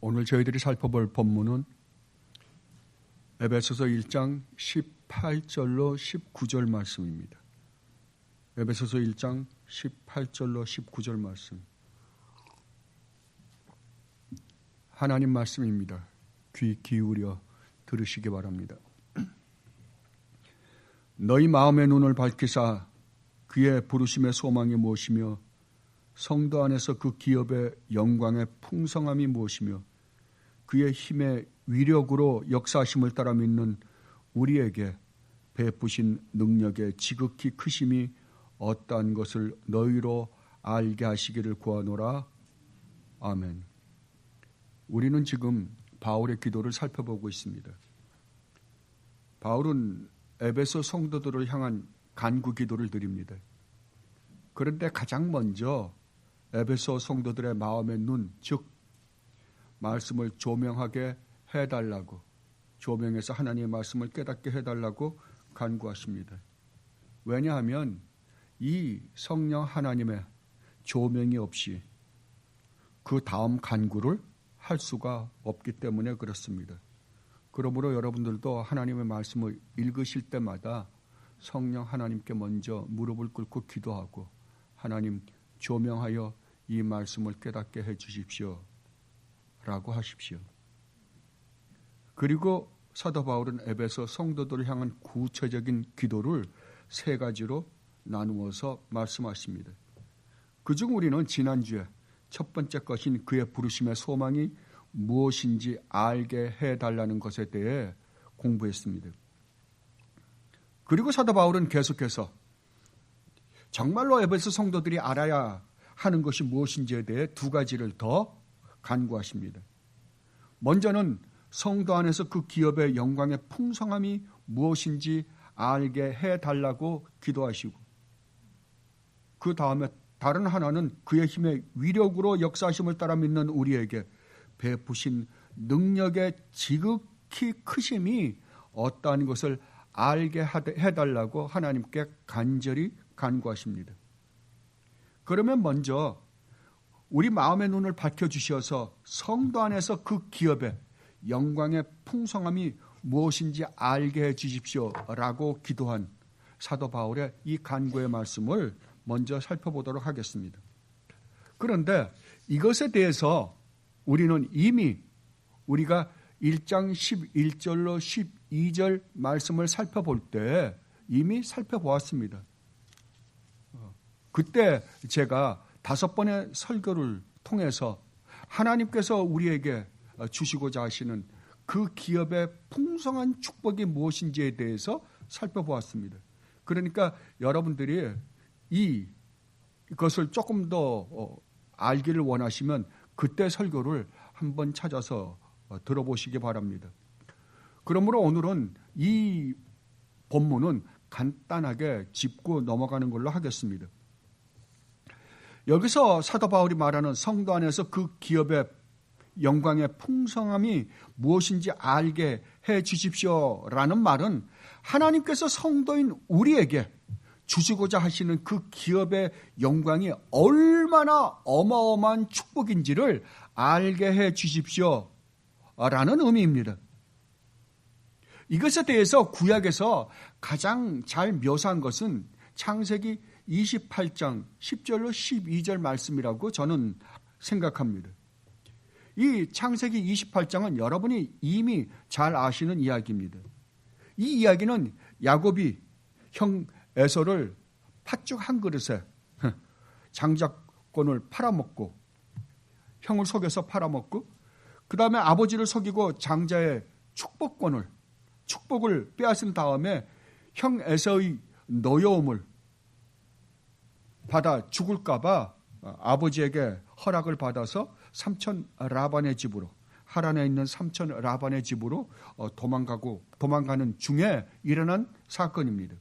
오늘 저희들이 살펴볼 본문은 에베소서 1장 18절로 19절 말씀입니다. 에베소서 1장 18절로 19절 말씀. 하나님 말씀입니다. 귀 기울여 들으시기 바랍니다. 너희 마음의 눈을 밝히사 그의 부르심의 소망이 무엇이며 성도 안에서 그 기업의 영광의 풍성함이 무엇이며 그의 힘의 위력으로 역사하심을 따라 믿는 우리에게 베푸신 능력의 지극히 크심이 어떠한 것을 너희로 알게 하시기를 구하노라. 아멘. 우리는 지금 바울의 기도를 살펴보고 있습니다. 바울은 에베소 성도들을 향한 간구 기도를 드립니다. 그런데 가장 먼저 에베소 성도들의 마음의 눈, 즉 말씀을 조명하게 해달라고, 조명해서 하나님의 말씀을 깨닫게 해달라고 간구하십니다. 왜냐하면 이 성령 하나님의 조명이 없이 그 다음 간구를 할 수가 없기 때문에 그렇습니다. 그러므로 여러분들도 하나님의 말씀을 읽으실 때마다 성령 하나님께 먼저 무릎을 꿇고 기도하고 하나님 조명하여 이 말씀을 깨닫게 해 주십시오 라고 하십시오. 그리고 사도 바울은 에베소 성도들을 향한 구체적인 기도를 세 가지로 나누어서 말씀하십니다. 그중 우리는 지난주에 첫 번째 것인 그의 부르심의 소망이 무엇인지 알게 해달라는 것에 대해 공부했습니다. 그리고 사도 바울은 계속해서 정말로 에베소 성도들이 알아야 하는 것이 무엇인지에 대해 두 가지를 더 간구하십니다. 먼저는 성도 안에서 그 기업의 영광의 풍성함이 무엇인지 알게 해달라고 기도하시고, 그 다음에 다른 하나는 그의 힘의 위력으로 역사하심을 따라 믿는 우리에게 베푸신 능력의 지극히 크심이 어떠한 것을 알게 해달라고 하나님께 간절히 간구하십니다. 그러면 먼저 우리 마음의 눈을 밝혀주셔서 성도 안에서 그 기업의 영광의 풍성함이 무엇인지 알게 해주십시오라고 기도한 사도 바울의 이 간구의 말씀을 먼저 살펴보도록 하겠습니다. 그런데 이것에 대해서 우리는 이미 우리가 1장 11절로 12절 말씀을 살펴볼 때 이미 살펴보았습니다. 그때 제가 5번의 설교를 통해서 하나님께서 우리에게 주시고자 하시는 그 기업의 풍성한 축복이 무엇인지에 대해서 살펴보았습니다. 그러니까 여러분들이 이것을 조금 더 알기를 원하시면 그때 설교를 한번 찾아서 들어보시기 바랍니다. 그러므로 오늘은 이 본문은 간단하게 짚고 넘어가는 걸로 하겠습니다. 여기서 사도 바울이 말하는 성도 안에서 그 기업의 영광의 풍성함이 무엇인지 알게 해 주십시오라는 말은 하나님께서 성도인 우리에게 주시고자 하시는 그 기업의 영광이 얼마나 어마어마한 축복인지를 알게 해 주십시오라는 의미입니다. 이것에 대해서 구약에서 가장 잘 묘사한 것은 창세기 28장 10절로 12절 말씀이라고 저는 생각합니다. 이 창세기 28장은 여러분이 이미 잘 아시는 이야기입니다. 이 이야기는 야곱이 형 에서를 팥죽 한 그릇에 장자권을 팔아먹고, 형을 속여서 팔아먹고, 그 다음에 아버지를 속이고 장자의 축복을 빼앗은 다음에 형 에서의 노여움을 받아 죽을까봐 아버지에게 허락을 받아서 삼촌 라반의 집으로, 하란에 있는 삼촌 라반의 집으로 도망가는 중에 일어난 사건입니다.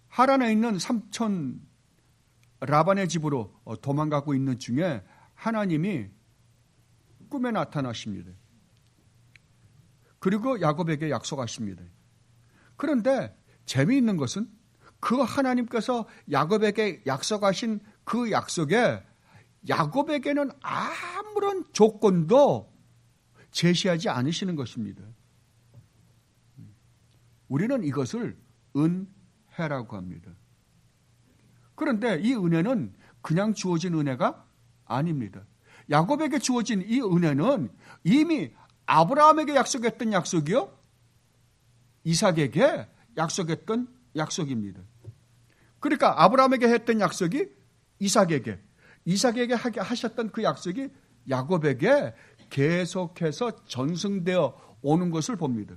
하란에 있는 삼촌 라반의 집으로 도망가고 있는 중에 하나님이 꿈에 나타나십니다. 그리고 야곱에게 약속하십니다. 그런데 재미있는 것은 그 하나님께서 야곱에게 약속하신 그 약속에 야곱에게는 아무런 조건도 제시하지 않으시는 것입니다. 우리는 이것을 은혜라고 합니다. 그런데 이 은혜는 그냥 주어진 은혜가 아닙니다. 야곱에게 주어진 이 은혜는 이미 아브라함에게 약속했던 약속이요, 이삭에게 약속했던 약속입니다. 그러니까 아브라함에게 했던 약속이 이삭에게 하셨던 그 약속이 야곱에게 계속해서 전승되어 오는 것을 봅니다.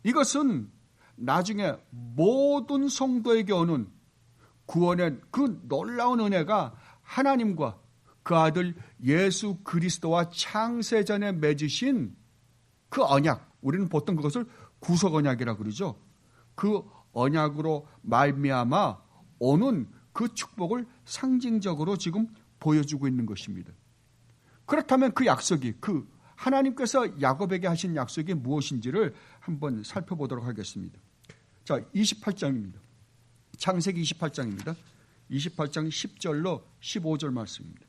이것은 나중에 모든 성도에게 오는 구원의 그 놀라운 은혜가 하나님과 그 아들 예수 그리스도와 창세전에 맺으신 그 언약, 우리는 보통 그것을 구속 언약이라고 그러죠. 그 언약으로 말미암아 오는 그 축복을 상징적으로 지금 보여주고 있는 것입니다. 그렇다면 그 약속이, 그 하나님께서 야곱에게 하신 약속이 무엇인지를 한번 살펴보도록 하겠습니다. 자, 28장입니다. 창세기 28장입니다. 28장 10절로 15절 말씀입니다.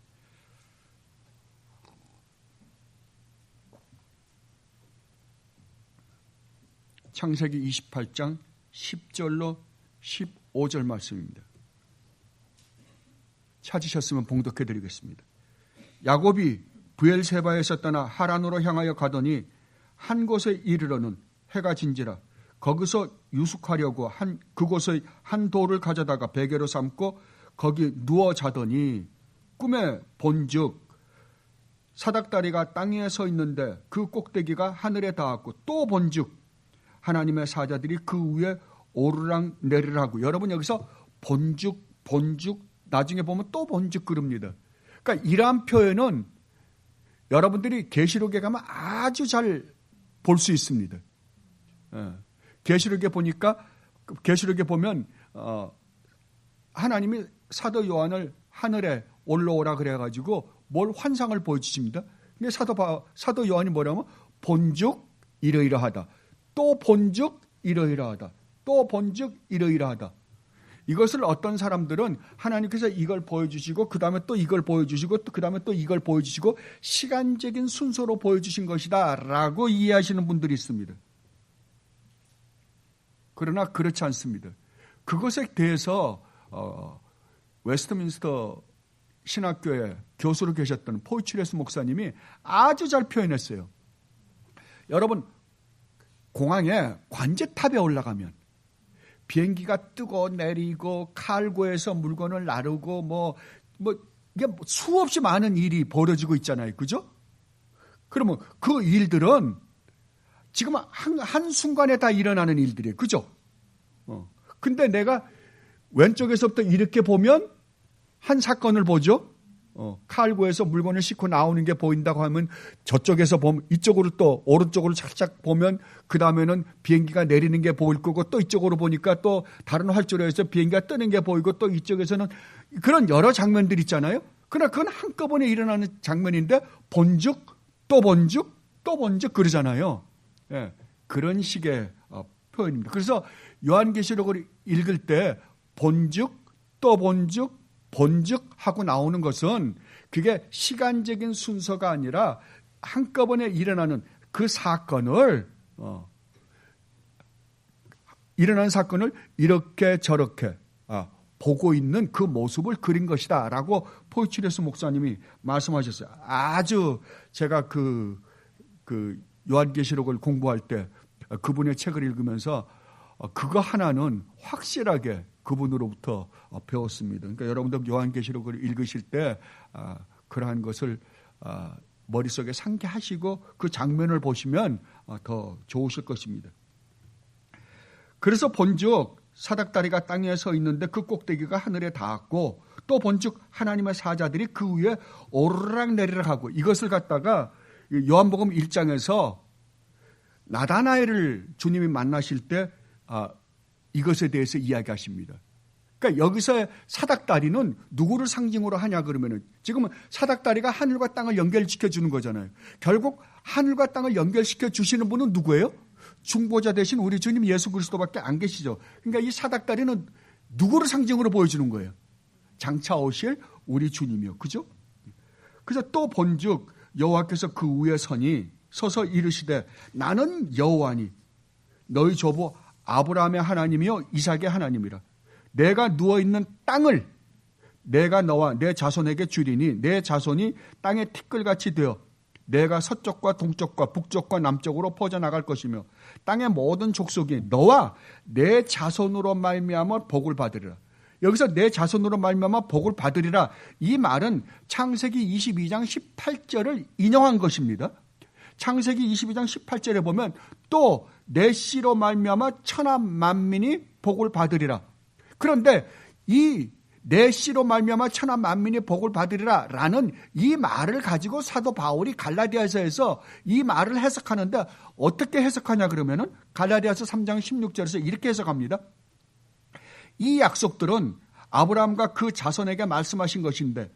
창세기 28장 10절로 15절 말씀입니다. 찾으셨으면 봉독해 드리겠습니다. 야곱이 브엘세바에서 떠나 하란으로 향하여 가더니 한 곳에 이르러는 해가 진지라 거기서 유숙하려고 그곳의 한 돌을 가져다가 베개로 삼고 거기 누워 자더니 꿈에 본즉 사닥다리가 땅 위에 서 있는데 그 꼭대기가 하늘에 닿았고 또 본즉 하나님의 사자들이 그 위에 오르락 내리라고. 여러분 여기서 본즉 나중에 보면 또 본즉 그럽니다. 그러니까 이러한 표현은 여러분들이 계시록에 가면 아주 잘 볼 수 있습니다. 계시록에 보면 하나님이 사도 요한을 하늘에 올라오라 그래가지고 뭘 환상을 보여주십니다. 근데 사도 요한이 뭐라면 본즉 이러이러하다. 또 본즉 이러이러하다. 또 본즉 이러이러하다. 이것을 어떤 사람들은 하나님께서 이걸 보여주시고 그 다음에 또 이걸 보여주시고 또 그 다음에 또 이걸 보여주시고 시간적인 순서로 보여주신 것이다 라고 이해하시는 분들이 있습니다. 그러나 그렇지 않습니다. 그것에 대해서 웨스트민스터 신학교에 교수로 계셨던 포이츄레스 목사님이 아주 잘 표현했어요. 여러분 공항에 관제탑에 올라가면 비행기가 뜨고 내리고 칼고에서 물건을 나르고 이게 수없이 많은 일이 벌어지고 있잖아요. 그죠? 그러면 그 일들은 지금 한순간에 다 일어나는 일들이에요. 그죠? 근데 내가 왼쪽에서부터 이렇게 보면 한 사건을 보죠. 칼고에서 물건을 싣고 나오는 게 보인다고 하면 저쪽에서 보면 이쪽으로 또 오른쪽으로 살짝 보면 그 다음에는 비행기가 내리는 게 보일 거고 또 이쪽으로 보니까 또 다른 활주로에서 비행기가 뜨는 게 보이고 또 이쪽에서는 그런 여러 장면들이 있잖아요. 그러나 그건 한꺼번에 일어나는 장면인데 본즉 또 본즉 또 본즉 그러잖아요. 예, 그런 식의 표현입니다. 그래서 요한계시록을 읽을 때 본즉 또 본즉 하고 나오는 것은 그게 시간적인 순서가 아니라 한꺼번에 일어나는 그 사건을 일어난 사건을 이렇게 저렇게 보고 있는 그 모습을 그린 것이다 라고 포이츄레스 목사님이 말씀하셨어요. 아주 제가 그 요한계시록을 공부할 때 그분의 책을 읽으면서 그거 하나는 확실하게 그분으로부터 배웠습니다. 그러니까 여러분들 요한계시록을 읽으실 때 그러한 것을 머릿속에 상기하시고 그 장면을 보시면 더 좋으실 것입니다. 그래서 본즉 사닥다리가 땅에 서 있는데 그 꼭대기가 하늘에 닿았고 또 본즉 하나님의 사자들이 그 위에 오르락 내리락 하고 이것을 갖다가 요한복음 1장에서 나다나엘을 주님이 만나실 때 이것에 대해서 이야기하십니다. 그러니까 여기서 사닥다리는 누구를 상징으로 하냐 그러면은 지금은 사닥다리가 하늘과 땅을 연결시켜 주는 거잖아요. 결국 하늘과 땅을 연결시켜 주시는 분은 누구예요? 중보자 대신 우리 주님 예수 그리스도밖에 안 계시죠. 그러니까 이 사닥다리는 누구를 상징으로 보여주는 거예요? 장차 오실 우리 주님이요. 그죠? 그래서 또 본즉 여호와께서 그 위에 서서 이르시되 나는 여호와니 너희 조부 아브라함의 하나님이요 이삭의 하나님이라. 내가 누워있는 땅을 내가 너와 내 자손에게 주리니 내 자손이 땅의 티끌같이 되어 내가 서쪽과 동쪽과 북쪽과 남쪽으로 퍼져나갈 것이며 땅의 모든 족속이 너와 내 자손으로 말미암아 복을 받으리라. 여기서 내 자손으로 말미암아 복을 받으리라. 이 말은 창세기 22장 18절을 인용한 것입니다. 창세기 22장 18절에 보면 또 내 씨로 말미암아 천하 만민이 복을 받으리라. 그런데 이 내 씨로 말미암아 천하 만민이 복을 받으리라 라는 이 말을 가지고 사도 바울이 갈라디아서에서 이 말을 해석하는데 어떻게 해석하냐 그러면은 갈라디아서 3장 16절에서 이렇게 해석합니다. 이 약속들은 아브라함과 그 자손에게 말씀하신 것인데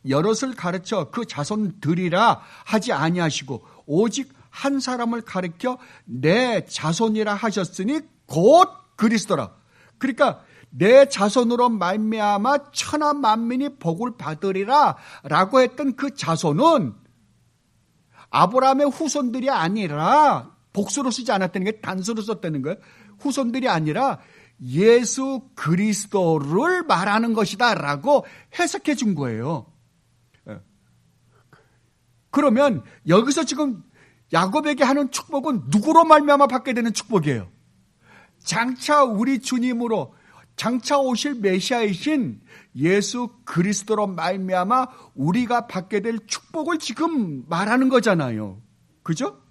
여럿을 가르쳐 그 자손들이라 하지 아니하시고 오직 한 사람을 가르쳐 내 자손이라 하셨으니 곧 그리스도라. 그러니까 내 자손으로 말미암아 천하 만민이 복을 받으리라 라고 했던 그 자손은 아브라함의 후손들이 아니라, 복수로 쓰지 않았다는 게 단수로 썼다는 거예요. 후손들이 아니라 예수 그리스도를 말하는 것이다 라고 해석해 준 거예요. 그러면 여기서 지금 야곱에게 하는 축복은 누구로 말미암아 받게 되는 축복이에요? 장차 우리 주님으로 장차 오실 메시아이신 예수 그리스도로 말미암아 우리가 받게 될 축복을 지금 말하는 거잖아요. 그죠?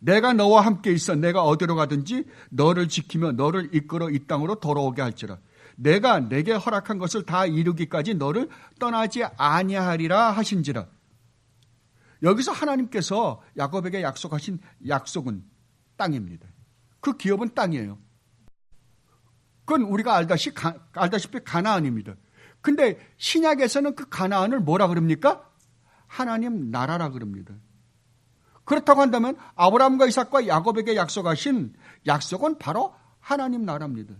내가 너와 함께 있어 내가 어디로 가든지 너를 지키며 너를 이끌어 이 땅으로 돌아오게 할지라. 내가 내게 허락한 것을 다 이루기까지 너를 떠나지 아니하리라 하신지라. 여기서 하나님께서 야곱에게 약속하신 약속은 땅입니다. 그 기업은 땅이에요. 그건 우리가 알다시피 가나안입니다. 근데 신약에서는 그 가나안을 뭐라 그럽니까? 하나님 나라라 그럽니다. 그렇다고 한다면 아브라함과 이삭과 야곱에게 약속하신 약속은 바로 하나님 나라입니다.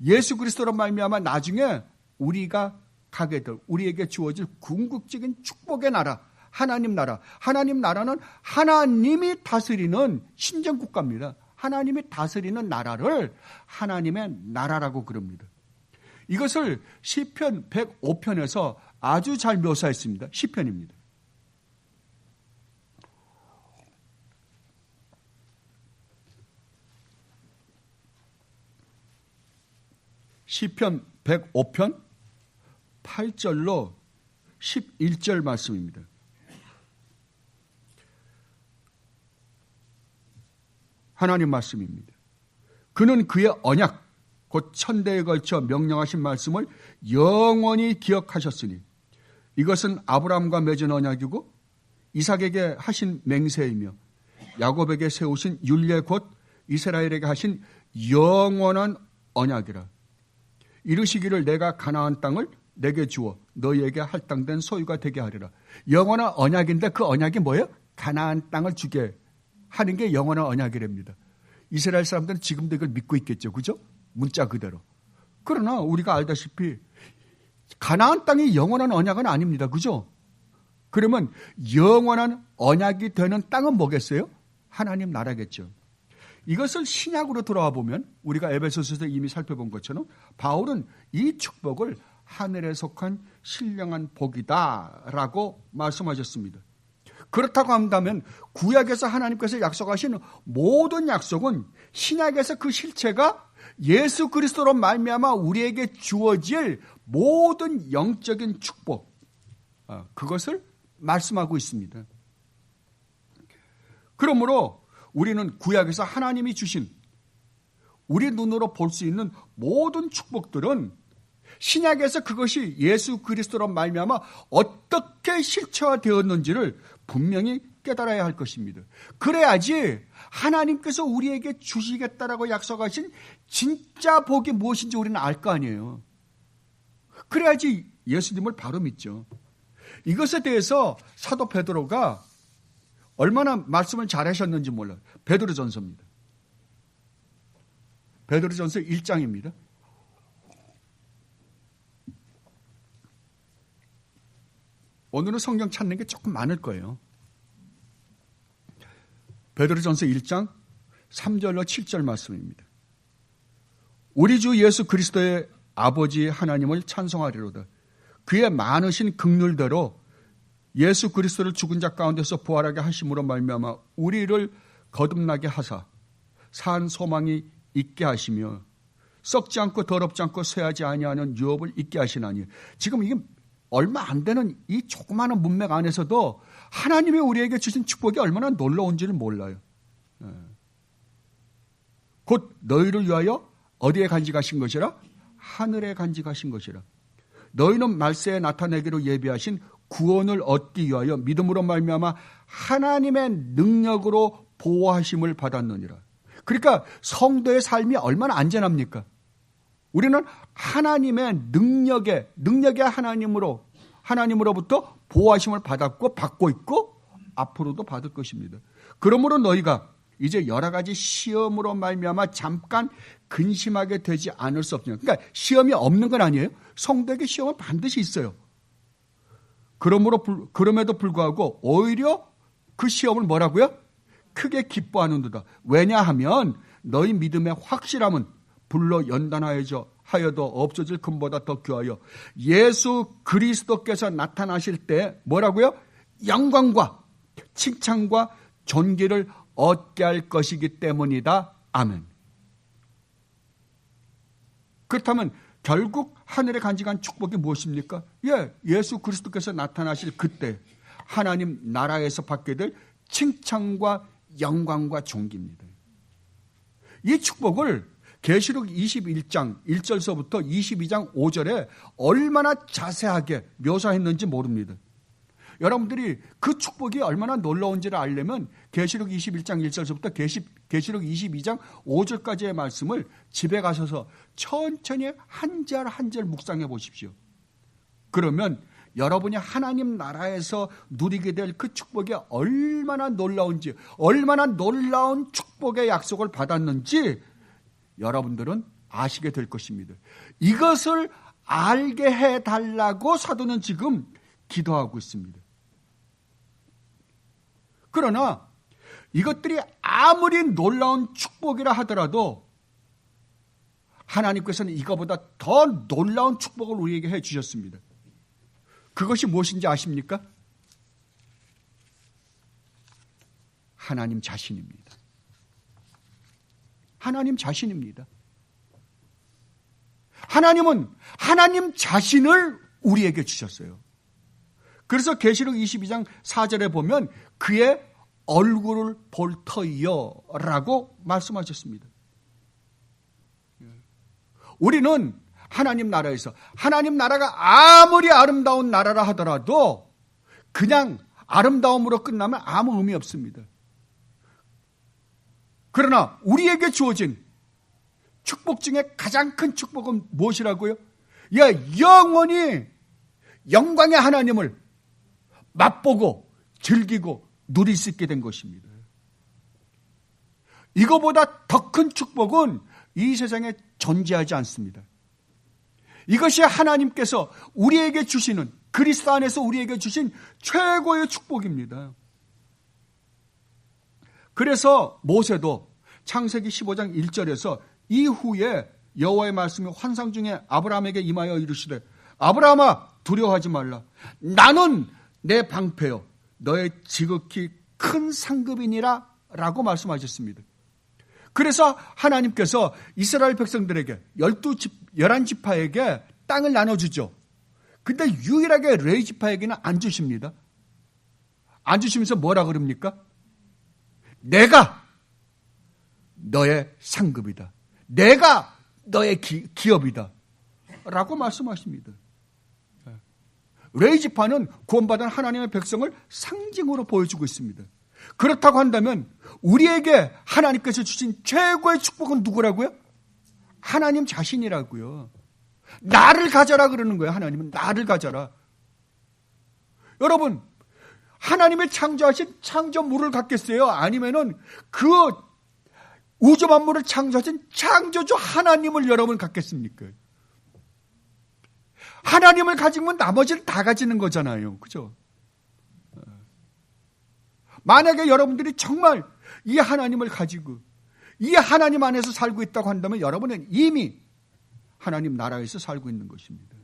예수 그리스도로 말미암아 나중에 우리가 가게 될 우리에게 주어질 궁극적인 축복의 나라, 하나님 나라. 하나님 나라는 하나님이 다스리는 신정국가입니다. 하나님이 다스리는 나라를 하나님의 나라라고 그럽니다. 이것을 시편 105편에서 아주 잘 묘사했습니다. 시편입니다. 시편 105편 8절로 11절 말씀입니다. 하나님 말씀입니다. 그는 그의 언약 곧 천대에 걸쳐 명령하신 말씀을 영원히 기억하셨으니 이것은 아브라함과 맺은 언약이고 이삭에게 하신 맹세이며 야곱에게 세우신 율례 곧 이스라엘에게 하신 영원한 언약이라. 이르시기를 내가 가나안 땅을 내게 주어 너희에게 할당된 소유가 되게 하리라. 영원한 언약인데 그 언약이 뭐예요? 가나안 땅을 주게 하는 게 영원한 언약이랍니다. 이스라엘 사람들은 지금도 이걸 믿고 있겠죠. 그죠? 문자 그대로. 그러나 우리가 알다시피 가나안 땅이 영원한 언약은 아닙니다. 그죠? 그러면 영원한 언약이 되는 땅은 뭐겠어요? 하나님 나라겠죠. 이것을 신약으로 돌아와 보면 우리가 에베소서에서 이미 살펴본 것처럼 바울은 이 축복을 하늘에 속한 신령한 복이다라고 말씀하셨습니다. 그렇다고 한다면 구약에서 하나님께서 약속하시는 모든 약속은 신약에서 그 실체가 예수 그리스도로 말미암아 우리에게 주어질 모든 영적인 축복, 그것을 말씀하고 있습니다. 그러므로 우리는 구약에서 하나님이 주신 우리 눈으로 볼 수 있는 모든 축복들은 신약에서 그것이 예수 그리스도로 말미암아 어떻게 실체화되었는지를 분명히 깨달아야 할 것입니다. 그래야지 하나님께서 우리에게 주시겠다라고 약속하신 진짜 복이 무엇인지 우리는 알 거 아니에요. 그래야지 예수님을 바로 믿죠. 이것에 대해서 사도 베드로가 얼마나 말씀을 잘하셨는지 몰라요. 베드로전서입니다. 베드로전서 1장입니다. 오늘은 성경 찾는 게 조금 많을 거예요. 베드로전서 1장 3절로 7절 말씀입니다. 우리 주 예수 그리스도의 아버지 하나님을 찬송하리로다. 그의 많으신 긍휼대로 예수 그리스도를 죽은 자 가운데서 부활하게 하심으로 말미암아 우리를 거듭나게 하사 산 소망이 있게 하시며 썩지 않고 더럽지 않고 쇠하지 아니하는 유업을 있게 하시나니. 지금 이게 얼마 안 되는 이 조그마한 문맥 안에서도 하나님이 우리에게 주신 축복이 얼마나 놀라운지를 몰라요. 곧 너희를 위하여 어디에 간직하신 것이라? 하늘에 간직하신 것이라. 너희는 말세에 나타내기로 예비하신 구원을 얻기 위하여 믿음으로 말미암아 하나님의 능력으로 보호하심을 받았느니라. 그러니까 성도의 삶이 얼마나 안전합니까? 우리는 하나님의 능력의 하나님으로부터 보호하심을 받았고 받고 있고 앞으로도 받을 것입니다. 그러므로 너희가 이제 여러 가지 시험으로 말미암아 잠깐 근심하게 되지 않을 수 없냐. 그러니까 시험이 없는 건 아니에요. 성도에게 시험은 반드시 있어요. 그럼에도 불구하고 오히려 그 시험을 뭐라고요? 크게 기뻐하는도다. 왜냐하면 너희 믿음의 확실함은 불로 연단하여도 없어질 금보다 더 귀하여 예수 그리스도께서 나타나실 때 뭐라고요? 영광과 칭찬과 존귀를 얻게 할 것이기 때문이다. 아멘. 그렇다면 결국 하늘에 간직한 축복이 무엇입니까? 예수 그리스도께서 나타나실 그때 하나님 나라에서 받게 될 칭찬과 영광과 존귀입니다. 이 축복을 계시록 21장 1절서부터 22장 5절에 얼마나 자세하게 묘사했는지 모릅니다. 여러분들이 그 축복이 얼마나 놀라운지를 알려면 계시록 21장 1절서부터 계시록 22장 5절까지의 말씀을 집에 가셔서 천천히 한 절 한 절 묵상해 보십시오. 그러면 여러분이 하나님 나라에서 누리게 될 그 축복이 얼마나 놀라운지, 얼마나 놀라운 축복의 약속을 받았는지 여러분들은 아시게 될 것입니다. 이것을 알게 해달라고 사도는 지금 기도하고 있습니다. 그러나 이것들이 아무리 놀라운 축복이라 하더라도 하나님께서는 이거보다 더 놀라운 축복을 우리에게 해 주셨습니다. 그것이 무엇인지 아십니까? 하나님 자신입니다. 하나님 자신입니다. 하나님은 하나님 자신을 우리에게 주셨어요. 그래서 계시록 22장 4절에 보면 그의 얼굴을 볼 터이요 라고 말씀하셨습니다. 우리는 하나님 나라에서 하나님 나라가 아무리 아름다운 나라라 하더라도 그냥 아름다움으로 끝나면 아무 의미 없습니다. 그러나 우리에게 주어진 축복 중에 가장 큰 축복은 무엇이라고요? 영원히 영광의 하나님을 맛보고 즐기고 누릴 수 있게 된 것입니다. 이거보다 더 큰 축복은 이 세상에 존재하지 않습니다. 이것이 하나님께서 우리에게 주시는, 그리스도 안에서 우리에게 주신 최고의 축복입니다. 그래서 모세도 창세기 15장 1절에서 이후에 여호와의 말씀이 환상 중에 아브라함에게 임하여 이르시되 아브라함아 두려워하지 말라. 나는 내 방패요 너의 지극히 큰 상급이니라 라고 말씀하셨습니다. 그래서 하나님께서 이스라엘 백성들에게 11지파에게 땅을 나눠주죠. 근데 유일하게 레위지파에게는 안 주십니다. 안 주시면서 뭐라 그럽니까? 내가 너의 상급이다. 내가 너의 기업이다. 라고 말씀하십니다. 레위지파는 구원받은 하나님의 백성을 상징으로 보여주고 있습니다. 그렇다고 한다면 우리에게 하나님께서 주신 최고의 축복은 누구라고요? 하나님 자신이라고요. 나를 가져라 그러는 거예요. 하나님은 나를 가져라. 여러분, 하나님의 창조하신 창조물을 갖겠어요? 아니면은 그 우주 만물을 창조하신 창조주 하나님을 여러분 갖겠습니까? 하나님을 가지면 나머지를 다 가지는 거잖아요. 그죠? 만약에 여러분들이 정말 이 하나님을 가지고 이 하나님 안에서 살고 있다고 한다면 여러분은 이미 하나님 나라에서 살고 있는 것입니다.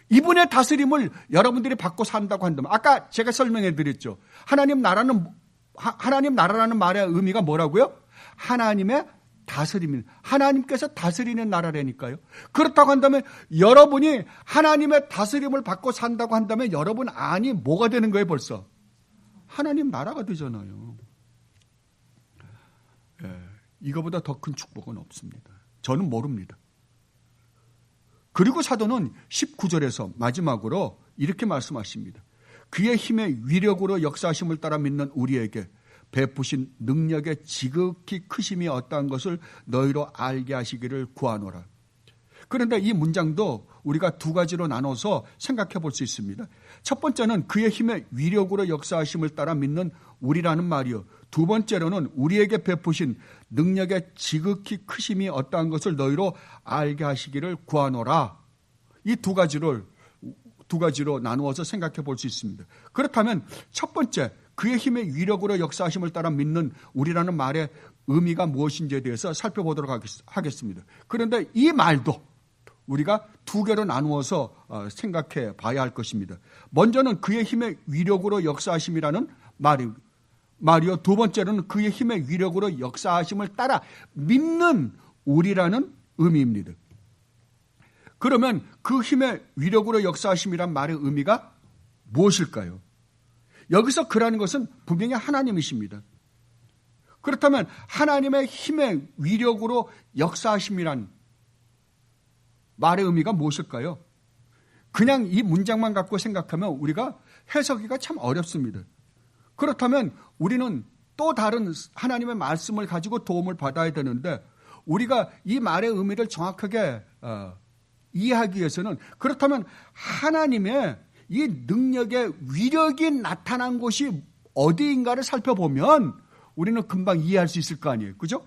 이분의 다스림을 여러분들이 받고 산다고 한다면, 아까 제가 설명해 드렸죠. 하나님 나라라는 말의 의미가 뭐라고요? 하나님의 다스림입니다. 하나님께서 다스리는 나라라니까요. 그렇다고 한다면 여러분이 하나님의 다스림을 받고 산다고 한다면 여러분 안이 뭐가 되는 거예요 벌써? 하나님 나라가 되잖아요. 이거보다 더 큰 축복은 없습니다. 저는 모릅니다. 그리고 사도는 19절에서 마지막으로 이렇게 말씀하십니다. 그의 힘의 위력으로 역사하심을 따라 믿는 우리에게 베푸신 능력의 지극히 크심이 어떠한 것을 너희로 알게 하시기를 구하노라. 그런데 이 문장도 우리가 두 가지로 나눠서 생각해 볼 수 있습니다. 첫 번째는 그의 힘의 위력으로 역사하심을 따라 믿는 우리라는 말이요. 두 번째로는 우리에게 베푸신 능력의 지극히 크심이 어떠한 것을 너희로 알게 하시기를 구하노라. 이 두 가지로 나누어서 생각해 볼 수 있습니다. 그렇다면 첫 번째, 그의 힘의 위력으로 역사하심을 따라 믿는 우리라는 말의 의미가 무엇인지에 대해서 살펴보도록 하겠습니다. 그런데 이 말도 우리가 두 개로 나누어서 생각해 봐야 할 것입니다. 먼저는 그의 힘의 위력으로 역사하심이라는 말이요. 두 번째로는 그의 힘의 위력으로 역사하심을 따라 믿는 우리라는 의미입니다. 그러면 그 힘의 위력으로 역사하심이란 말의 의미가 무엇일까요? 여기서 그라는 것은 분명히 하나님이십니다. 그렇다면 하나님의 힘의 위력으로 역사하심이란 말의 의미가 무엇일까요? 그냥 이 문장만 갖고 생각하면 우리가 해석하기가 참 어렵습니다. 그렇다면 우리는 또 다른 하나님의 말씀을 가지고 도움을 받아야 되는데 우리가 이 말의 의미를 정확하게 이해하기 위해서는 그렇다면 하나님의 이 능력의 위력이 나타난 곳이 어디인가를 살펴보면 우리는 금방 이해할 수 있을 거 아니에요. 그죠?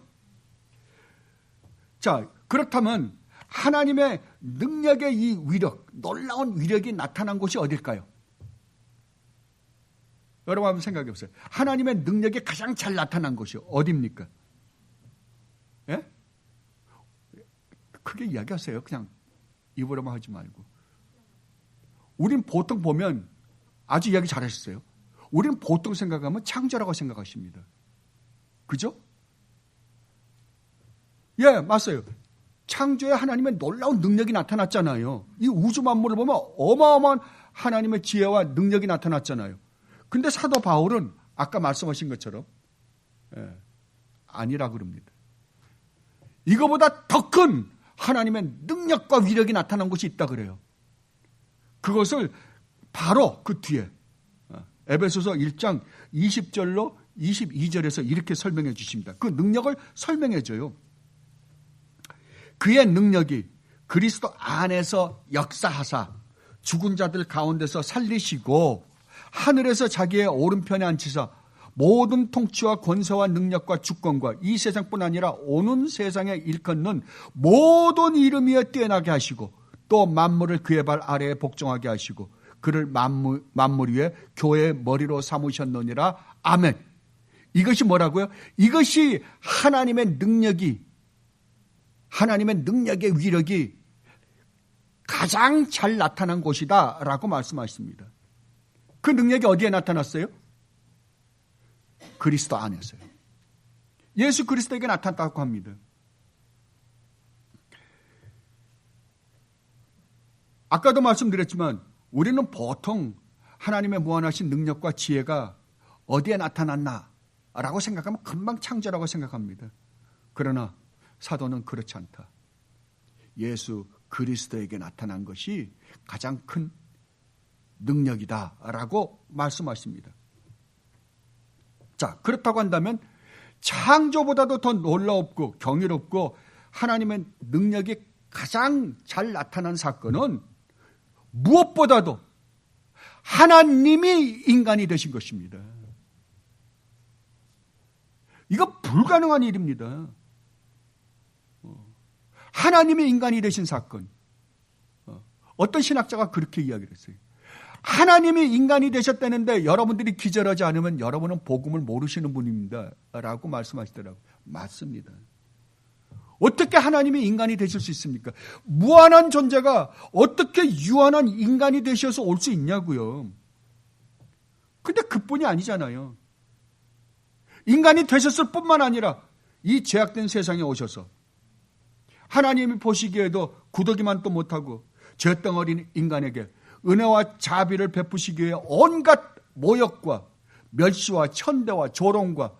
자, 그렇다면 하나님의 능력의 이 위력, 놀라운 위력이 나타난 곳이 어딜까요? 여러분 한번 생각해 보세요. 하나님의 능력이 가장 잘 나타난 곳이 어디입니까? 예? 크게 이야기하세요. 그냥 입으로만 하지 말고. 우린 보통 보면 아주 이야기 잘하셨어요. 우린 보통 생각하면 창조라고 생각하십니다. 그죠? 예, 맞아요. 창조에 하나님의 놀라운 능력이 나타났잖아요. 이 우주 만물을 보면 어마어마한 하나님의 지혜와 능력이 나타났잖아요. 근데 사도 바울은 아까 말씀하신 것처럼 아니라 그럽니다. 이거보다 더 큰 하나님의 능력과 위력이 나타난 곳이 있다 그래요. 그것을 바로 그 뒤에 에베소서 1장 20절로 22절에서 이렇게 설명해 주십니다. 그 능력을 설명해 줘요. 그의 능력이 그리스도 안에서 역사하사 죽은 자들 가운데서 살리시고 하늘에서 자기의 오른편에 앉히사 모든 통치와 권세와 능력과 주권과 이 세상뿐 아니라 오는 세상에 일컫는 모든 이름 위에 뛰어나게 하시고 또 만물을 그의 발 아래에 복종하게 하시고 그를 만물 위에 교회의 머리로 삼으셨느니라. 아멘. 이것이 뭐라고요? 이것이 하나님의 능력의 위력이 가장 잘 나타난 곳이다 라고 말씀하십니다. 그 능력이 어디에 나타났어요? 그리스도 안에서요. 예수 그리스도에게 나타났다고 합니다. 아까도 말씀드렸지만 우리는 보통 하나님의 무한하신 능력과 지혜가 어디에 나타났나 라고 생각하면 금방 창조라고 생각합니다. 그러나 사도는 그렇지 않다. 예수 그리스도에게 나타난 것이 가장 큰 능력이다 라고 말씀하십니다. 자, 그렇다고 한다면 창조보다도 더 놀라웠고 경이롭고 하나님의 능력이 가장 잘 나타난 사건은 무엇보다도 하나님이 인간이 되신 것입니다. 이거 불가능한 일입니다. 하나님이 인간이 되신 사건. 어떤 신학자가 그렇게 이야기를 했어요. 하나님이 인간이 되셨다는데 여러분들이 기절하지 않으면 여러분은 복음을 모르시는 분입니다 라고 말씀하시더라고요. 맞습니다. 어떻게 하나님이 인간이 되실 수 있습니까? 무한한 존재가 어떻게 유한한 인간이 되셔서 올 수 있냐고요. 근데 그뿐이 아니잖아요. 인간이 되셨을 뿐만 아니라 이 죄악된 세상에 오셔서 하나님이 보시기에도 구더기만도 못하고 죄덩어린 인간에게 은혜와 자비를 베푸시기 위해 온갖 모욕과 멸시와 천대와 조롱과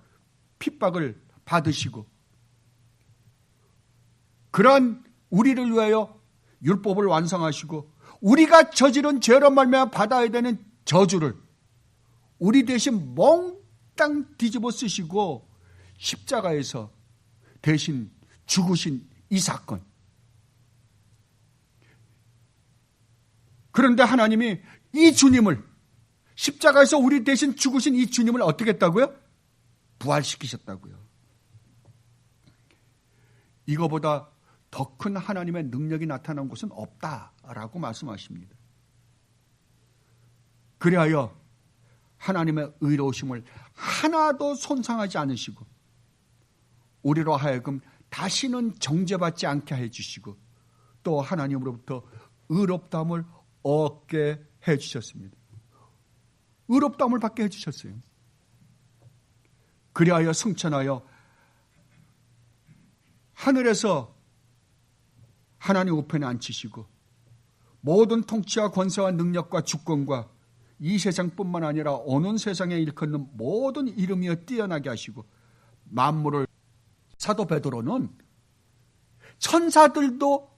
핍박을 받으시고 그러한 우리를 위하여 율법을 완성하시고 우리가 저지른 죄로 말미암아 받아야 되는 저주를 우리 대신 몽땅 뒤집어 쓰시고 십자가에서 대신 죽으신 이 사건. 그런데 하나님이 이 주님을 십자가에서 우리 대신 죽으신 이 주님을 어떻게 했다고요? 부활시키셨다고요. 이거보다 더 큰 하나님의 능력이 나타난 곳은 없다라고 말씀하십니다. 그리하여 하나님의 의로우심을 하나도 손상하지 않으시고 우리로 하여금 다시는 정죄받지 않게 해주시고 또 하나님으로부터 의롭다함을 얻게 해주셨습니다. 의롭다함을 받게 해주셨어요. 그리하여 승천하여 하늘에서 하나님 우편에 앉히시고 모든 통치와 권세와 능력과 주권과 이 세상뿐만 아니라 오는 세상에 일컫는 모든 이름이여 뛰어나게 하시고 만물을 사도 베드로는 천사들도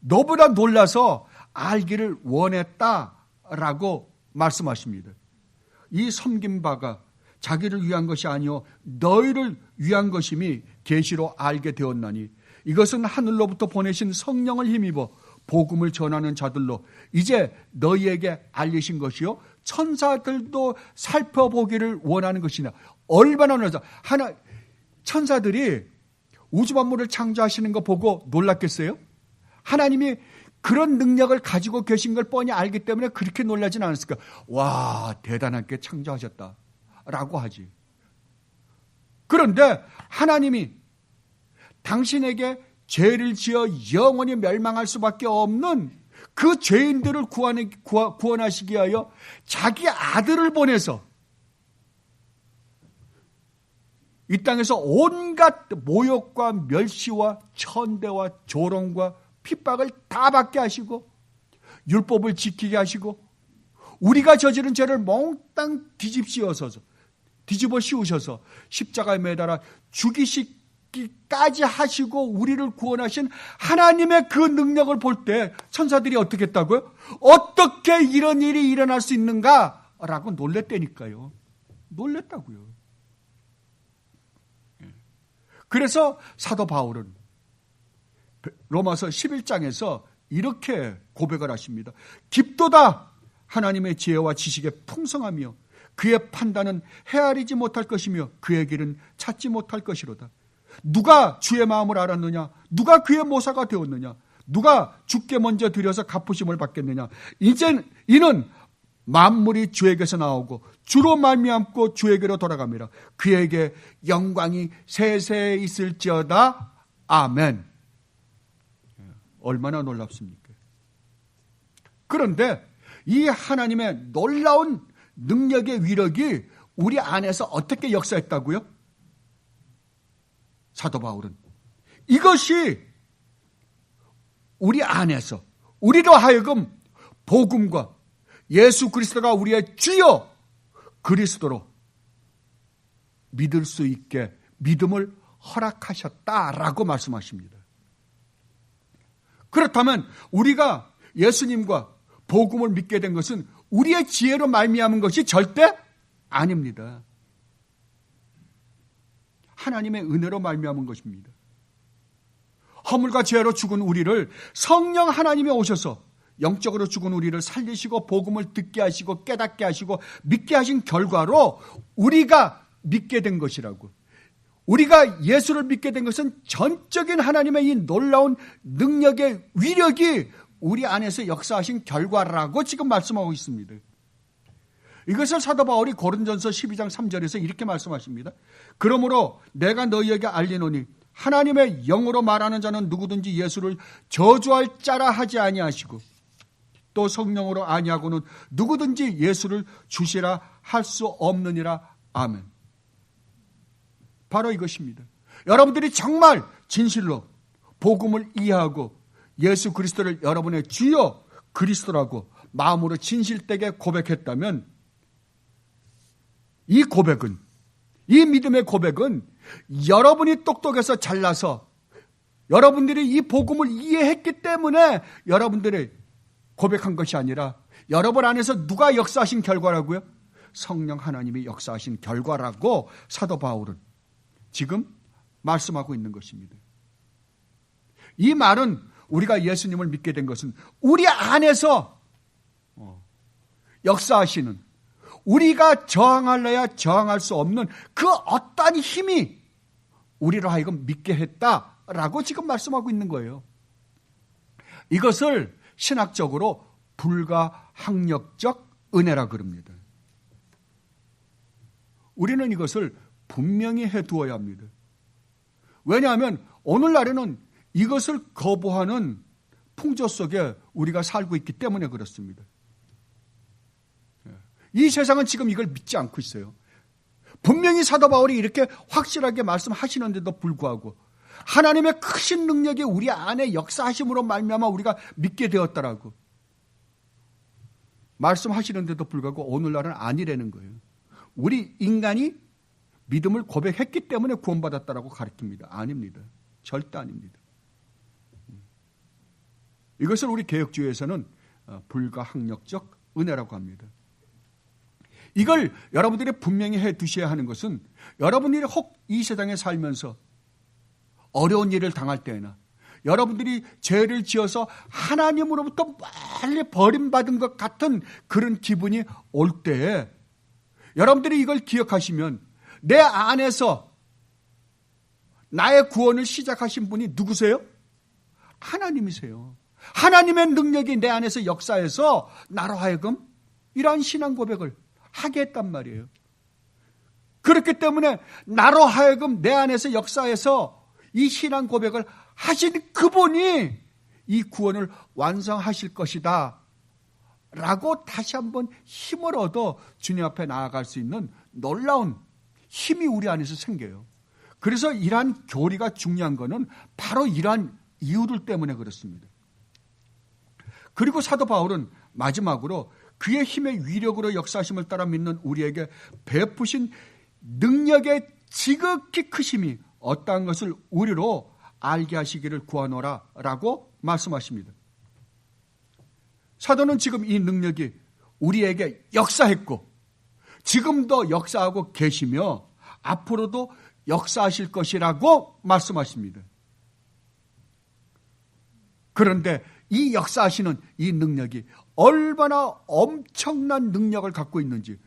너보다 놀라서 알기를 원했다라고 말씀하십니다. 이 섬긴 바가 자기를 위한 것이 아니요 너희를 위한 것임이 계시로 알게 되었나니 이것은 하늘로부터 보내신 성령을 힘입어 복음을 전하는 자들로 이제 너희에게 알리신 것이요 천사들도 살펴보기를 원하는 것이냐. 얼마나 놀라서 천사들이 우주 만물을 창조하시는 거 보고 놀랐겠어요? 하나님이 그런 능력을 가지고 계신 걸 뻔히 알기 때문에 그렇게 놀라진 않았을까? 와, 대단하게 창조하셨다 라고 하지. 그런데 하나님이 당신에게 죄를 지어 영원히 멸망할 수밖에 없는 그 죄인들을 구원하시기 위하여 자기 아들을 보내서 이 땅에서 온갖 모욕과 멸시와 천대와 조롱과 핍박을 다 받게 하시고 율법을 지키게 하시고 우리가 저지른 죄를 몽땅 뒤집어 씌우셔서 십자가에 매달아 죽이시기까지 하시고 우리를 구원하신 하나님의 그 능력을 볼 때 천사들이 어떻게 했다고요? 어떻게 이런 일이 일어날 수 있는가? 라고 놀랬다니까요. 놀랬다고요. 그래서 사도 바울은 로마서 11장에서 이렇게 고백을 하십니다. 깊도다 하나님의 지혜와 지식의 풍성하며 그의 판단은 헤아리지 못할 것이며 그의 길은 찾지 못할 것이로다. 누가 주의 마음을 알았느냐? 누가 그의 모사가 되었느냐? 누가 주께 먼저 드려서 갚으심을 받겠느냐? 이는 만물이 주에게서 나오고 주로 말미암고 주에게로 돌아갑니다. 그에게 영광이 세세에 있을지어다. 아멘. 얼마나 놀랍습니까? 그런데 이 하나님의 놀라운 능력의 위력이 우리 안에서 어떻게 역사했다고요? 사도 바울은 이것이 우리 안에서 우리로 하여금 복음과 예수 그리스도가 우리의 주여 그리스도로 믿을 수 있게 믿음을 허락하셨다라고 말씀하십니다. 그렇다면 우리가 예수님과 복음을 믿게 된 것은 우리의 지혜로 말미암은 것이 절대 아닙니다. 하나님의 은혜로 말미암은 것입니다. 허물과 죄로 죽은 우리를 성령 하나님이 오셔서 영적으로 죽은 우리를 살리시고 복음을 듣게 하시고 깨닫게 하시고 믿게 하신 결과로 우리가 믿게 된 것이라고. 우리가 예수를 믿게 된 것은 전적인 하나님의 이 놀라운 능력의 위력이 우리 안에서 역사하신 결과라고 지금 말씀하고 있습니다. 이것을 사도 바울이 고린전서 12장 3절에서 이렇게 말씀하십니다. 그러므로 내가 너희에게 알리노니 하나님의 영으로 말하는 자는 누구든지 예수를 저주할 자라 하지 아니하시고 또 성령으로 아니하고는 누구든지 예수를 주시라 할 수 없느니라. 아멘. 바로 이것입니다. 여러분들이 정말 진실로 복음을 이해하고 예수 그리스도를 여러분의 주여 그리스도라고 마음으로 진실되게 고백했다면 이 고백은, 이 믿음의 고백은 여러분이 똑똑해서 잘나서 여러분들이 이 복음을 이해했기 때문에 여러분들이 고백한 것이 아니라 여러분 안에서 누가 역사하신 결과라고요? 성령 하나님이 역사하신 결과라고 사도 바울은 지금 말씀하고 있는 것입니다. 이 말은 우리가 예수님을 믿게 된 것은 우리 안에서 역사하시는, 우리가 저항할래야 저항할 수 없는 그 어떠한 힘이 우리로 하여금 믿게 했다라고 지금 말씀하고 있는 거예요. 이것을 신학적으로 불가항력적 은혜라 그럽니다. 우리는 이것을 분명히 해두어야 합니다. 왜냐하면 오늘날에는 이것을 거부하는 풍조 속에 우리가 살고 있기 때문에 그렇습니다. 이 세상은 지금 이걸 믿지 않고 있어요. 분명히 사도 바울이 이렇게 확실하게 말씀하시는데도 불구하고 하나님의 크신 능력이 우리 안에 역사하심으로 말미암아 우리가 믿게 되었다라고 말씀하시는데도 불구하고 오늘날은 아니라는 거예요. 우리 인간이 믿음을 고백했기 때문에 구원받았다라고 가르칩니다. 아닙니다. 절대 아닙니다. 이것을 우리 개혁주의에서는 불가항력적 은혜라고 합니다. 이걸 여러분들이 분명히 해 두셔야 하는 것은 여러분들이 혹 이 세상에 살면서 어려운 일을 당할 때나 여러분들이 죄를 지어서 하나님으로부터 멀리 버림받은 것 같은 그런 기분이 올 때에 여러분들이 이걸 기억하시면 내 안에서 나의 구원을 시작하신 분이 누구세요? 하나님이세요. 하나님의 능력이 내 안에서 역사해서 나로 하여금 이러한 신앙 고백을 하게 했단 말이에요. 그렇기 때문에 나로 하여금 내 안에서 역사해서 이 신앙 고백을 하신 그분이 이 구원을 완성하실 것이다 라고 다시 한번 힘을 얻어 주님 앞에 나아갈 수 있는 놀라운 힘이 우리 안에서 생겨요. 그래서 이러한 교리가 중요한 것은 바로 이러한 이유들 때문에 그렇습니다. 그리고 사도 바울은 마지막으로 그의 힘의 위력으로 역사하심을 따라 믿는 우리에게 베푸신 능력의 지극히 크심이 어떠한 것을 우리로 알게 하시기를 구하노라 라고 말씀하십니다. 사도는 지금 이 능력이 우리에게 역사했고 지금도 역사하고 계시며 앞으로도 역사하실 것이라고 말씀하십니다. 그런데 이 역사하시는 이 능력이 얼마나 엄청난 능력을 갖고 있는지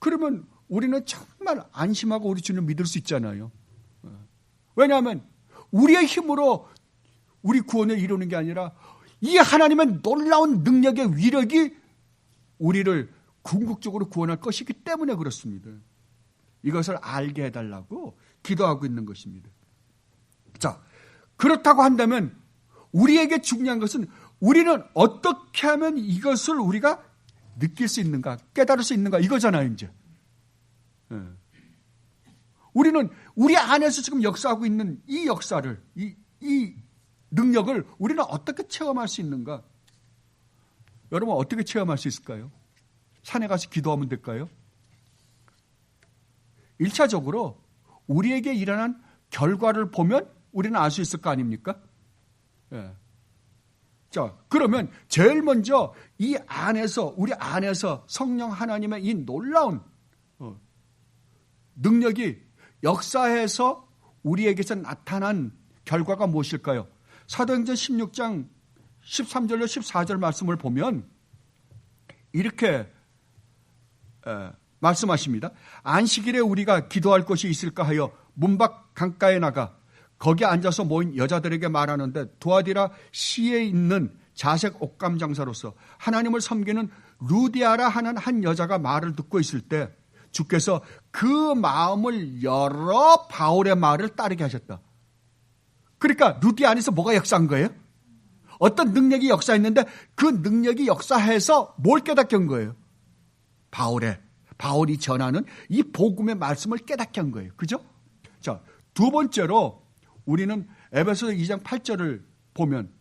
그러면 우리는 정말 안심하고 우리 주님 믿을 수 있잖아요. 왜냐하면 우리의 힘으로 우리 구원을 이루는 게 아니라 이 하나님의 놀라운 능력의 위력이 우리를 궁극적으로 구원할 것이기 때문에 그렇습니다. 이것을 알게 해달라고 기도하고 있는 것입니다. 자, 그렇다고 한다면 우리에게 중요한 것은 우리는 어떻게 하면 이것을 우리가 느낄 수 있는가, 깨달을 수 있는가 이거잖아요, 이제. 우리는 우리 안에서 지금 역사하고 있는 이 역사를, 이 능력을 우리는 어떻게 체험할 수 있는가? 여러분 어떻게 체험할 수 있을까요? 산에 가서 기도하면 될까요? 1차적으로 우리에게 일어난 결과를 보면 우리는 알 수 있을 거 아닙니까? 예. 자, 그러면 제일 먼저 이 안에서, 우리 안에서 성령 하나님의 이 놀라운 능력이 역사해서 우리에게서 나타난 결과가 무엇일까요? 사도행전 16장 13절로 14절 말씀을 보면 이렇게 말씀하십니다. 안식일에 우리가 기도할 것이 있을까 하여 문밖 강가에 나가 거기 앉아서 모인 여자들에게 말하는데 두아디라 시에 있는 자색 옷감 장사로서 하나님을 섬기는 루디아라 하는 한 여자가 말을 듣고 있을 때 주께서 그 마음을 열어 바울의 말을 따르게 하셨다. 그러니까 루디아 안에서 뭐가 역사한 거예요? 어떤 능력이 역사했는데 그 능력이 역사해서 뭘 깨닫게 한 거예요? 바울이 전하는 이 복음의 말씀을 깨닫게 한 거예요. 그죠? 자, 두 번째로 우리는 에베소서 2장 8절을 보면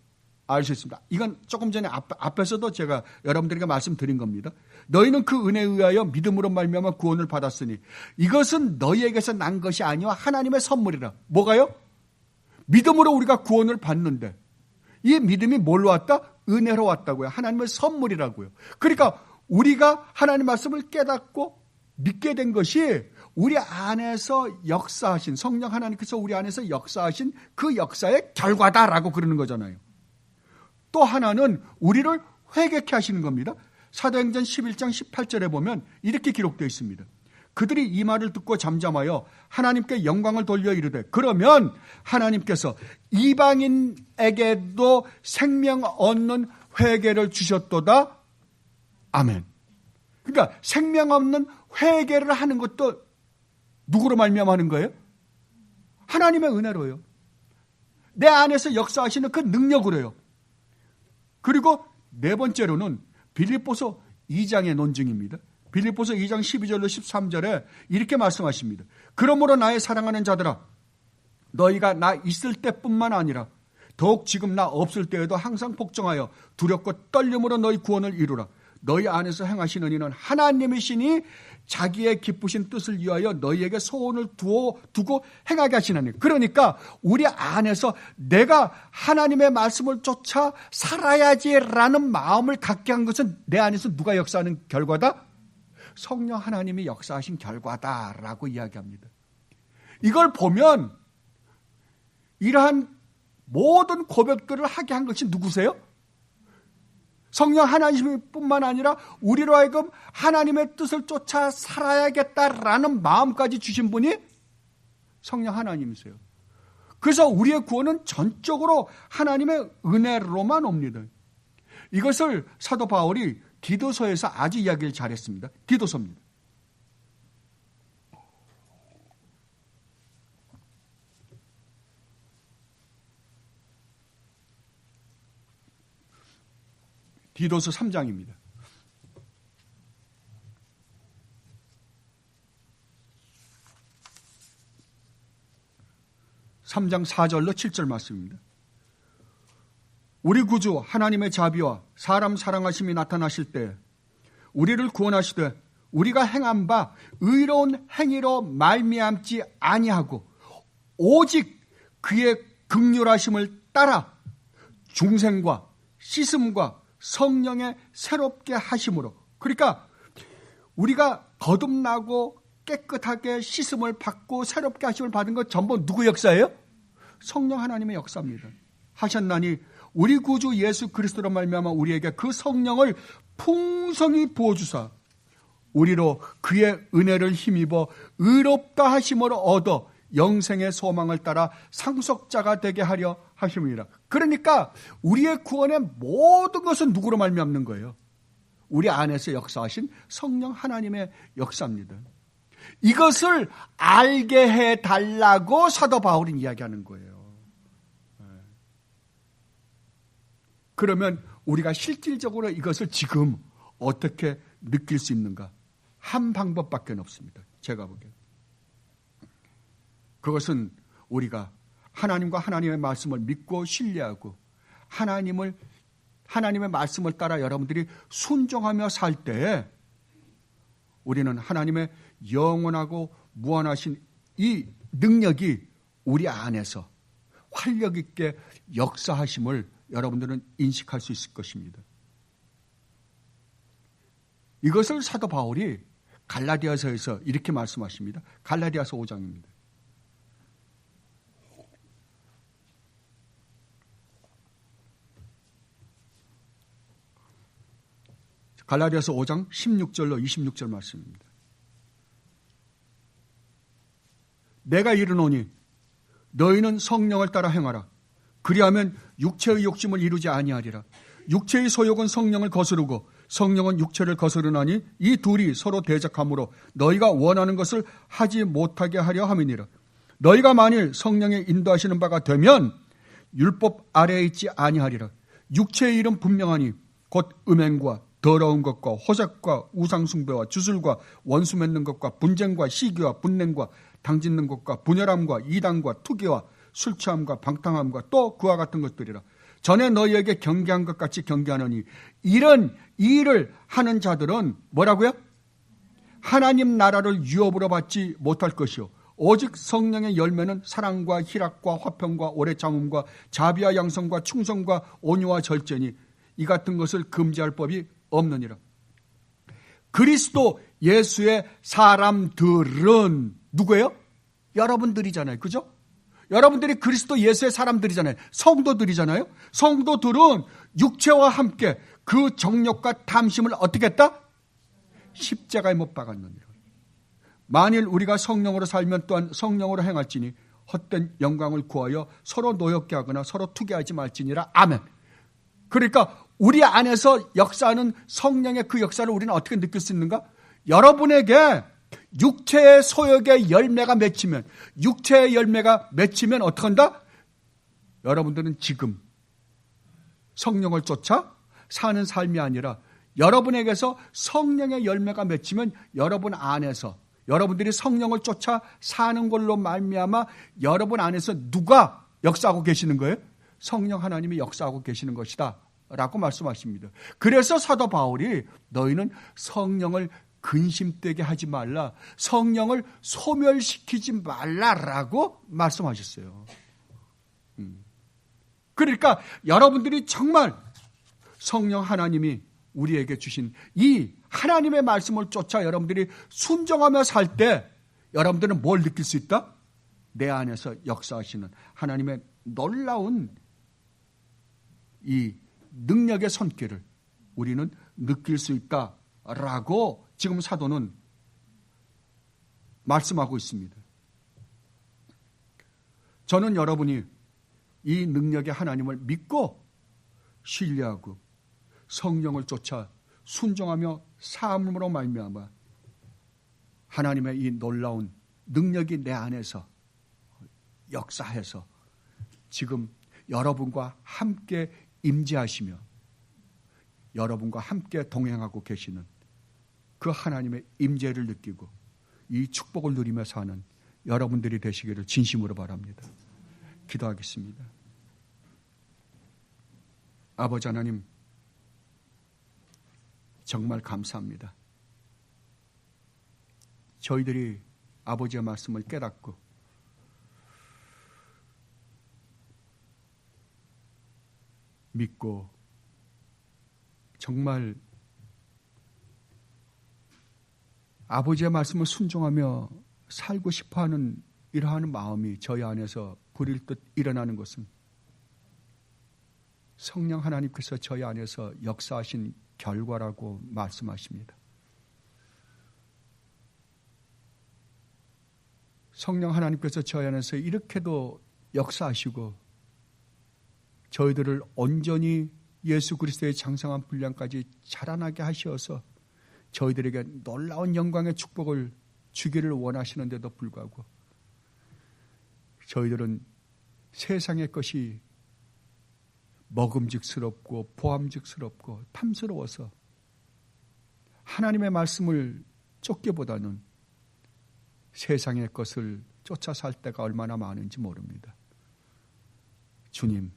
알 수 있습니다. 이건 조금 전에 앞에서도 제가 여러분들에게 말씀드린 겁니다. 너희는 그 은혜에 의하여 믿음으로 말미암아 구원을 받았으니 이것은 너희에게서 난 것이 아니와 하나님의 선물이라. 뭐가요? 믿음으로 우리가 구원을 받는데 이 믿음이 뭘로 왔다? 은혜로 왔다고요. 하나님의 선물이라고요. 그러니까 우리가 하나님 말씀을 깨닫고 믿게 된 것이 우리 안에서 역사하신 성령 하나님께서 우리 안에서 역사하신 그 역사의 결과다라고 그러는 거잖아요. 또 하나는 우리를 회개케 하시는 겁니다. 사도행전 11장 18절에 보면 이렇게 기록되어 있습니다. 그들이 이 말을 듣고 잠잠하여 하나님께 영광을 돌려 이르되 그러면 하나님께서 이방인에게도 생명 얻는 회개를 주셨도다. 아멘. 그러니까 생명 없는 회개를 하는 것도 누구로 말미암아 거예요? 하나님의 은혜로요. 내 안에서 역사하시는 그 능력으로요. 그리고 네 번째로는 빌립보서 2장의 논증입니다. 빌립보서 2장 12절로 13절에 이렇게 말씀하십니다. 그러므로 나의 사랑하는 자들아 너희가 나 있을 때뿐만 아니라 더욱 지금 나 없을 때에도 항상 복종하여 두렵고 떨림으로 너희 구원을 이루라. 너희 안에서 행하시는 이는 하나님이시니 자기의 기쁘신 뜻을 위하여 너희에게 소원을 두고 행하게 하시나니. 그러니까 우리 안에서 내가 하나님의 말씀을 쫓아 살아야지라는 마음을 갖게 한 것은 내 안에서 누가 역사하는 결과다? 성령 하나님이 역사하신 결과다라고 이야기합니다. 이걸 보면 이러한 모든 고백들을 하게 한 것이 누구세요? 성령 하나님뿐만 아니라 우리로 하여금 하나님의 뜻을 쫓아 살아야겠다라는 마음까지 주신 분이 성령 하나님이세요. 그래서 우리의 구원은 전적으로 하나님의 은혜로만 옵니다. 이것을 사도 바울이 디도서에서 아주 이야기를 잘했습니다. 디도서입니다. 디도서 3장입니다. 3장 4절로 7절 말씀입니다. 우리 구주 하나님의 자비와 사람 사랑하심이 나타나실 때 우리를 구원하시되 우리가 행한 바 의로운 행위로 말미암지 아니하고 오직 그의 긍휼하심을 따라 중생과 씻음과 성령의 새롭게 하심으로. 그러니까 우리가 거듭나고 깨끗하게 씻음을 받고 새롭게 하심을 받은 것 전부 누구 역사예요? 성령 하나님의 역사입니다. 하셨나니 우리 구주 예수 그리스도로 말미암아 우리에게 그 성령을 풍성히 부어주사 우리로 그의 은혜를 힘입어 의롭다 하심을 얻어 영생의 소망을 따라 상속자가 되게 하려 하심이라. 그러니까 우리의 구원의 모든 것은 누구로 말미암는 거예요? 우리 안에서 역사하신 성령 하나님의 역사입니다. 이것을 알게 해달라고 사도 바울은 이야기하는 거예요. 그러면 우리가 실질적으로 이것을 지금 어떻게 느낄 수 있는가? 한 방법밖에 없습니다. 제가 보기엔. 그것은 우리가 하나님과 하나님의 말씀을 믿고 신뢰하고 하나님의 말씀을 따라 여러분들이 순종하며 살 때에 우리는 하나님의 영원하고 무한하신 이 능력이 우리 안에서 활력 있게 역사하심을 여러분들은 인식할 수 있을 것입니다. 이것을 사도 바울이 갈라디아서에서 이렇게 말씀하십니다. 갈라디아서 5장입니다. 갈라디아서 5장 16절로 26절 말씀입니다. 내가 이르노니 너희는 성령을 따라 행하라. 그리하면 육체의 욕심을 이루지 아니하리라. 육체의 소욕은 성령을 거스르고 성령은 육체를 거스르나니 이 둘이 서로 대적하므로 너희가 원하는 것을 하지 못하게 하려 함이니라. 너희가 만일 성령의 인도하시는 바가 되면 율법 아래에 있지 아니하리라. 육체의 일은 분명하니 곧 음행과 더러운 것과 호색과 우상숭배와 주술과 원수 맺는 것과 분쟁과 시기와 분냉과 당짓는 것과 분열함과 이단과 투기와 술 취함과 방탕함과 또 그와 같은 것들이라. 전에 너희에게 경계한 것 같이 경계하느니 이런 일을 하는 자들은 뭐라고요? 하나님 나라를 유업으로 받지 못할 것이요 오직 성령의 열매는 사랑과 희락과 화평과 오래 참음과 자비와 양성과 충성과 온유와 절제니 이 같은 것을 금지할 법이 없느니라. 그리스도 예수의 사람들은 누구예요? 여러분들이잖아요. 그죠? 여러분들이 그리스도 예수의 사람들이잖아요. 성도들이잖아요. 성도들은 육체와 함께 그 정욕과 탐심을 어떻게 했다? 십자가에 못 박았느니라. 만일 우리가 성령으로 살면 또한 성령으로 행할지니 헛된 영광을 구하여 서로 노엽게 하거나 서로 투기하지 말지니라. 아멘. 그러니까 우리 안에서 역사하는 성령의 그 역사를 우리는 어떻게 느낄 수 있는가? 여러분에게 육체의 소욕의 열매가 맺히면, 육체의 열매가 맺히면 어떻게 한다? 여러분들은 지금 성령을 쫓아 사는 삶이 아니라 여러분에게서 성령의 열매가 맺히면 여러분 안에서 여러분들이 성령을 쫓아 사는 걸로 말미암아 여러분 안에서 누가 역사하고 계시는 거예요? 성령 하나님이 역사하고 계시는 것이다 라고 말씀하십니다. 그래서 사도 바울이 너희는 성령을 근심되게 하지 말라, 성령을 소멸시키지 말라라고 말씀하셨어요. 그러니까 여러분들이 정말 성령 하나님이 우리에게 주신 이 하나님의 말씀을 쫓아 여러분들이 순종하며 살 때 여러분들은 뭘 느낄 수 있다? 내 안에서 역사하시는 하나님의 놀라운 이 능력의 손길을 우리는 느낄 수 있다라고 지금 사도는 말씀하고 있습니다. 저는 여러분이 이 능력의 하나님을 믿고 신뢰하고 성령을 쫓아 순종하며 삶으로 말미암아 하나님의 이 놀라운 능력이 내 안에서 역사해서 지금 여러분과 함께 임재하시며 여러분과 함께 동행하고 계시는 그 하나님의 임재를 느끼고 이 축복을 누리며 사는 여러분들이 되시기를 진심으로 바랍니다. 기도하겠습니다. 아버지 하나님, 정말 감사합니다. 저희들이 아버지의 말씀을 깨닫고 믿고 정말 아버지의 말씀을 순종하며 살고 싶어하는 이러한 마음이 저희 안에서 불일 듯 일어나는 것은 성령 하나님께서 저희 안에서 역사하신 결과라고 말씀하십니다. 성령 하나님께서 저희 안에서 이렇게도 역사하시고 저희들을 온전히 예수 그리스도의 장성한 분량까지 자라나게 하셔서 저희들에게 놀라운 영광의 축복을 주기를 원하시는데도 불구하고 저희들은 세상의 것이 먹음직스럽고 보암직스럽고 탐스러워서 하나님의 말씀을 쫓기보다는 세상의 것을 쫓아 살 때가 얼마나 많은지 모릅니다. 주님,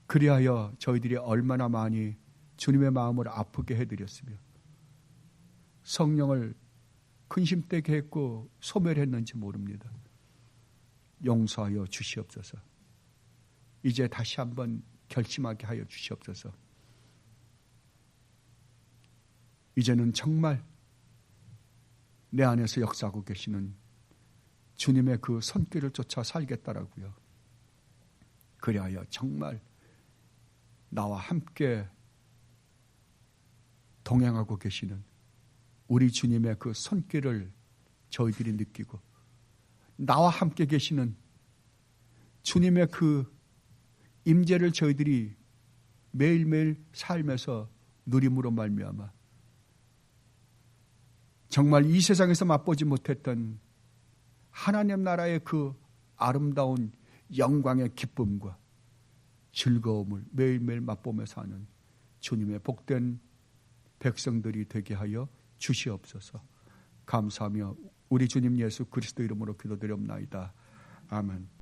그리하여 저희들이 얼마나 많이 주님의 마음을 아프게 해드렸으며 성령을 근심되게 했고 소멸했는지 모릅니다. 용서하여 주시옵소서. 이제 다시 한번 결심하게 하여 주시옵소서. 이제는 정말 내 안에서 역사하고 계시는 주님의 그 손길을 쫓아 살겠다라고요. 그리하여 정말 나와 함께 동행하고 계시는 우리 주님의 그 손길을 저희들이 느끼고 나와 함께 계시는 주님의 그 임재를 저희들이 매일매일 삶에서 누림으로 말미암아 정말 이 세상에서 맛보지 못했던 하나님 나라의 그 아름다운 영광의 기쁨과 즐거움을 매일매일 맛보며 사는 주님의 복된 백성들이 되게 하여 주시옵소서. 감사하며 우리 주님 예수 그리스도 이름으로 기도드리옵나이다. 아멘.